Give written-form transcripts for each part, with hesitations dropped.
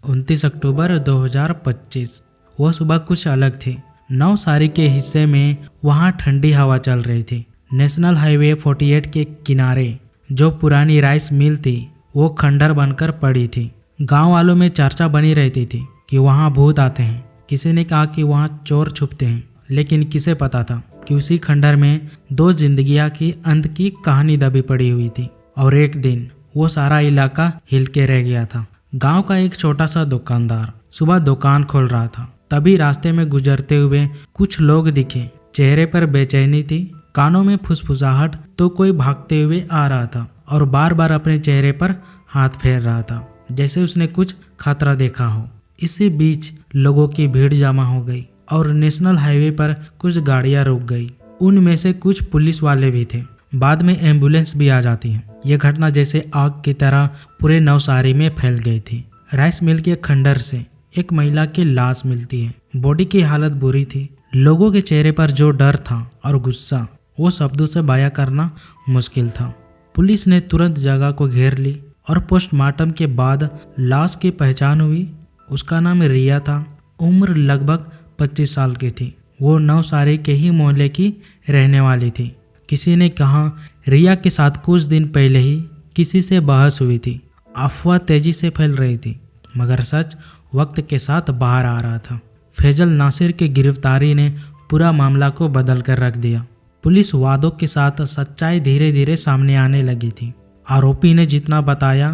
29 अक्टूबर 2025। वो सुबह कुछ अलग थी। नवसारी के हिस्से में वहाँ ठंडी हवा चल रही थी। नेशनल हाईवे 48 के किनारे जो पुरानी राइस मिल थी वो खंडर बनकर पड़ी थी। गांव वालों में चर्चा बनी रहती थी कि वहाँ भूत आते हैं। किसी ने कहा कि वहाँ चोर छुपते हैं, लेकिन किसे पता था कि उसी खंडर में दो जिंदगियां की अंत की कहानी दबी पड़ी हुई थी। और एक दिन वो सारा इलाका हिल के रह गया था। गांव का एक छोटा सा दुकानदार सुबह दुकान खोल रहा था। तभी रास्ते में गुजरते हुए कुछ लोग दिखे। चेहरे पर बेचैनी थी, कानों में फुसफुसाहट। तो कोई भागते हुए आ रहा था और बार बार अपने चेहरे पर हाथ फेर रहा था, जैसे उसने कुछ खतरा देखा हो। इसी बीच लोगों की भीड़ जमा हो गई और नेशनल हाईवे पर कुछ गाड़ियां रुक गई। उनमें से कुछ पुलिस वाले भी थे। बाद में एम्बुलेंस भी आ जाती है। यह घटना जैसे आग की तरह पूरे नवसारी में फैल गई थी। राइस मिल के खंडर से एक महिला की लाश मिलती है। बॉडी की हालत बुरी थी। लोगों के चेहरे पर जो डर था और गुस्सा, वो शब्दों से बयां करना मुश्किल था। पुलिस ने तुरंत जगह को घेर ली और पोस्टमार्टम के बाद लाश की पहचान हुई। उसका नाम रिया था। उम्र लगभग 25 साल की थी। वो नवसारी के ही मोहल्ले की रहने वाली थी। किसी ने कहा रिया के साथ कुछ दिन पहले ही किसी से बहस हुई थी। अफवाह तेजी से फैल रही थी, मगर सच वक्त के साथ बाहर आ रहा था। फैजल नासिर की गिरफ्तारी ने पूरा मामला को बदल कर रख दिया। पुलिस वादों के साथ सच्चाई धीरे धीरे सामने आने लगी थी। आरोपी ने जितना बताया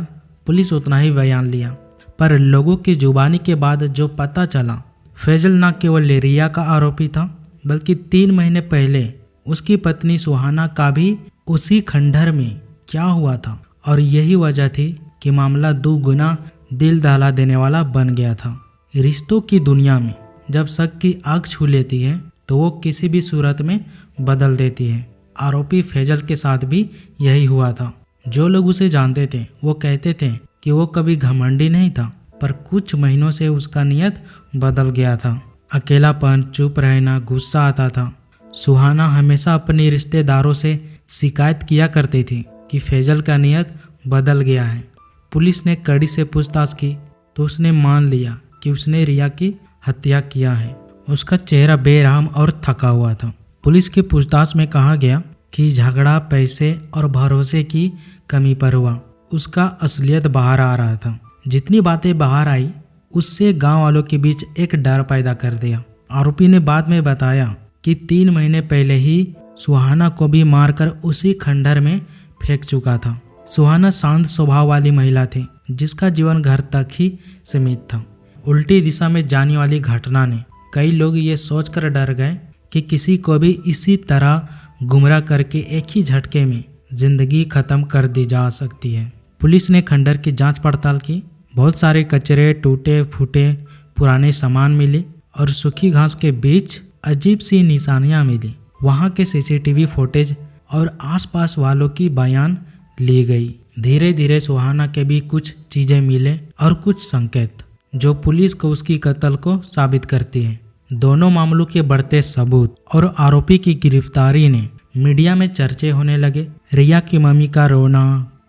पुलिस उतना ही बयान लिया, पर लोगों की जुबानी के बाद जो पता चला, फैजल न केवल रिया का आरोपी था, बल्कि 3 महीने पहले उसकी पत्नी सुहाना का भी उसी खंडर में क्या हुआ था। और यही वजह थी कि मामला 2 गुना दिल दहला देने वाला बन गया था। रिश्तों की दुनिया में जब शक की आग छू लेती है तो वो किसी भी सूरत में बदल देती है। आरोपी फैजल के साथ भी यही हुआ था। जो लोग उसे जानते थे वो कहते थे कि वो कभी घमंडी नहीं था, पर कुछ महीनों से उसका नियत बदल गया था। अकेलापन, चुप रहना, गुस्सा आता था। सुहाना हमेशा अपने रिश्तेदारों से शिकायत किया करती थी कि फैजल का नियत बदल गया है। पुलिस ने कड़ी से पूछताछ की तो उसने मान लिया कि उसने रिया की हत्या किया है। उसका चेहरा बेरहम और थका हुआ था। पुलिस की पूछताछ में कहा गया कि झगड़ा पैसे और भरोसे की कमी पर हुआ। उसका असलियत बाहर आ रहा था। जितनी बातें बाहर आई उससे गांव वालों के बीच एक डर पैदा कर दिया। आरोपी ने बाद में बताया कि 3 महीने पहले ही सुहाना को भी मारकर उसी खंडर में फेंक चुका था। सुहाना शांत स्वभाव वाली महिला थी, जिसका जीवन घर तक ही सीमित था। उल्टी दिशा में जाने वाली घटना ने कई लोग ये सोचकर डर गए कि किसी को भी इसी तरह गुमराह करके एक ही झटके में जिंदगी खत्म कर दी जा सकती है। पुलिस ने खंडर की जांच पड़ताल की। बहुत सारे कचरे, टूटे फूटे पुराने सामान मिले और सूखी घास के बीच अजीब सी निशानियां मिली। वहां के सीसीटीवी फुटेज और आसपास वालों की बयान ली गई। धीरे धीरे सुहाना के भी कुछ चीजें मिले और कुछ संकेत जो पुलिस को उसकी कत्ल को साबित करती है। दोनों मामलों के बढ़ते सबूत और आरोपी की गिरफ्तारी ने मीडिया में चर्चे होने लगे। रिया की मम्मी का रोना,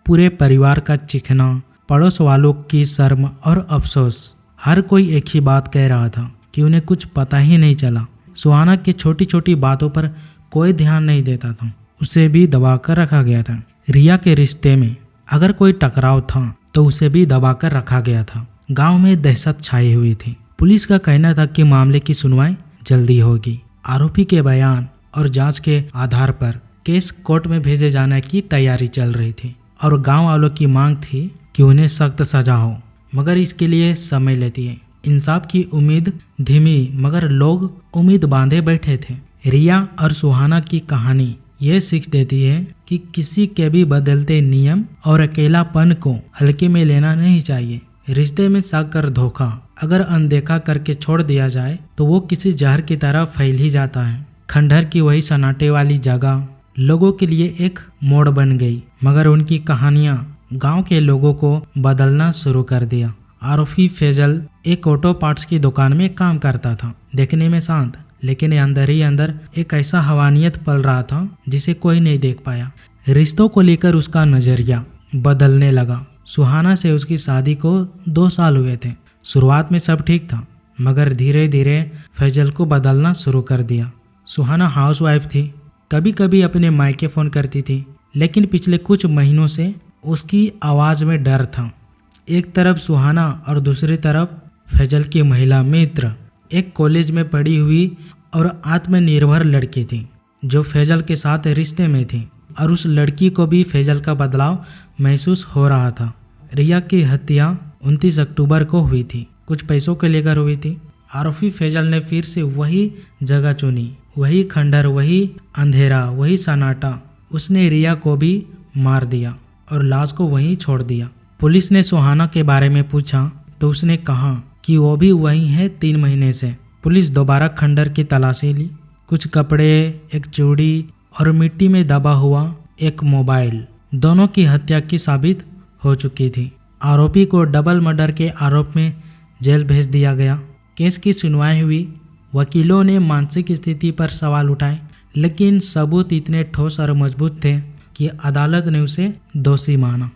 पूरे परिवार का चिखना, पड़ोस वालों की शर्म और अफसोस। हर कोई एक ही बात कह रहा था कि उन्हें कुछ पता ही नहीं चला। सुहाना की छोटी छोटी बातों पर कोई ध्यान नहीं देता था। उसे भी दबा कर रखा गया था। रिया के रिश्ते में अगर कोई टकराव था तो उसे भी दबा कर रखा गया था। गांव में दहशत छाई हुई थी। पुलिस का कहना था कि मामले की सुनवाई जल्दी होगी। आरोपी के बयान और जांच के आधार पर केस कोर्ट में भेजे जाने की तैयारी चल रही थी और गांव वालों की मांग थी कि उन्हें सख्त सजा हो, मगर इसके लिए समय लेती है। इंसाफ की उम्मीद धीमी, मगर लोग उम्मीद बांधे बैठे थे। रिया और सुहाना की कहानी ये सीख देती है कि किसी के भी बदलते नियम और अकेलापन को हल्के में लेना नहीं चाहिए। रिश्ते में शक और धोखा अगर अनदेखा करके छोड़ दिया जाए तो वो किसी जहर की तरह फैल ही जाता है। खंडहर की वही सन्नाटे वाली जगह लोगों के लिए एक मोड़ बन गई, मगर उनकी कहानियां गांव के लोगों को बदलना शुरू कर दिया। आरोपी फैजल एक ऑटो पार्ट्स की दुकान में काम करता था। देखने में शांत, लेकिन अंदर ही अंदर एक ऐसा हवानियत पल रहा था जिसे कोई नहीं देख पाया। रिश्तों को लेकर उसका नजरिया बदलने लगा। सुहाना से उसकी शादी को 2 साल हुए थे। शुरुआत में सब ठीक था, मगर धीरे धीरे फैजल को बदलना शुरू कर दिया। सुहाना हाउसवाइफ थी, कभी कभी अपने मायके फ़ोन करती थी, लेकिन पिछले कुछ महीनों से उसकी आवाज़ में डर था। एक तरफ सुहाना और दूसरी तरफ फैजल की महिला मित्र, एक कॉलेज में पढ़ी हुई और आत्मनिर्भर लड़की थी जो फैजल के साथ रिश्ते में थी, और उस लड़की को भी फैजल का बदलाव महसूस हो रहा था। रिया की हत्या 29 अक्टूबर को हुई थी, कुछ पैसों को लेकर हुई थी। आरोपी फैजल ने फिर से वही जगह चुनी, वही खंडर, वही अंधेरा, वही सन्नाटा। उसने रिया को भी मार दिया और लाश को वहीं छोड़ दिया। पुलिस ने सुहाना के बारे में पूछा तो उसने कहा कि वो भी वहीं है 3 महीने से। पुलिस दोबारा खंडर की तलाशी ली। कुछ कपड़े, एक चूड़ी और मिट्टी में दबा हुआ एक मोबाइल, दोनों की हत्या की साबित हो चुकी थी। आरोपी को डबल मर्डर के आरोप में जेल भेज दिया गया। केस की सुनवाई हुई। वकीलों ने मानसिक स्थिति पर सवाल उठाए, लेकिन सबूत इतने ठोस और मजबूत थे कि अदालत ने उसे दोषी माना।